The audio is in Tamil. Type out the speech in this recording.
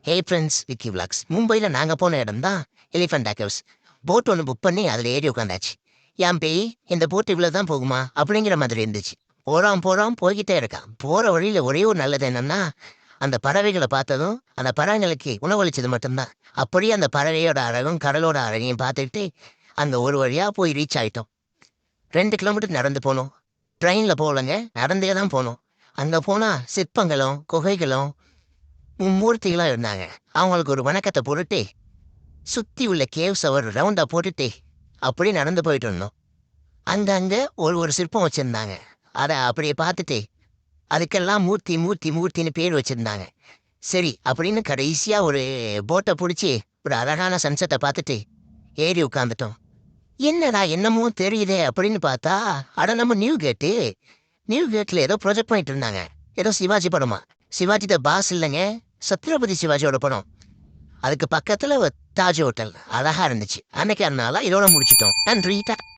Hey friends, Vicky vlogs. மும்பையில் நாங்கள் போன இடம் தான் எலிஃபண்ட் கேவ்ஸ். போட் ஒன்று புக் பண்ணி அதில் ஏறி உட்காந்தாச்சு. என் பேய் இந்த போட் இவ்வளோ தான் போகுமா அப்படிங்கிற மாதிரி இருந்துச்சு. போகிறான் போய்கிட்டே இருக்கான். போகிற வழியில் ஒரே ஒரு நல்லது என்னன்னா, அந்த பறவைகளை பார்த்ததும் அந்த பறவைகளுக்கு உணவளிச்சது மட்டும்தான். அப்படியே அந்த பறவையோட அழகும் கடலோட அழகையும் பார்த்துக்கிட்டு அந்த ஒரு வழியாக போய் ரீச் ஆகிட்டோம். 2 கிலோமீட்டர் நடந்து போனோம். ட்ரெயினில் போகலங்க, நடந்தே தான் போனோம். அங்கே போனால் சிற்பங்களும் குகைகளும் மூர்த்திகளாக இருந்தாங்க. அவங்களுக்கு ஒரு வணக்கத்தை போட்டுட்டு சுற்றி உள்ள கேவ்ஸ் ஒரு ரவுண்டாக போட்டுட்டு அப்படியே நடந்து போயிட்டு இருந்தோம். அங்கங்கே ஒரு ஒரு சிற்பம் வச்சுருந்தாங்க. அதை அப்படியே பார்த்துட்டு அதுக்கெல்லாம் மூர்த்தி மூர்த்தி மூர்த்தின்னு பேர் வச்சுருந்தாங்க. சரி அப்படின்னு கடைசியாக ஒரு போட்டை பிடிச்சி ஒரு அழகான சன்செட்டை பார்த்துட்டு ஏறி உட்காந்துட்டோம். என்னடா என்னமோ தெரியுதே அப்படின்னு பார்த்தா, அட நம்ம நியூ கேட்டில் ஏதோ ப்ரொஜெக்ட் பண்ணிட்டு இருந்தாங்க. ஏதோ சிவாஜி படமா. சிவாஜி த பாஸ் இல்லைங்க, சத்ரபதி சிவாஜியோட படம். அதுக்கு பக்கத்தில் தாஜ் ஹோட்டல் அழகா இருந்துச்சு. அன்னைக்கு அதனால இதோட முடிச்சிட்டோம். நன்றி.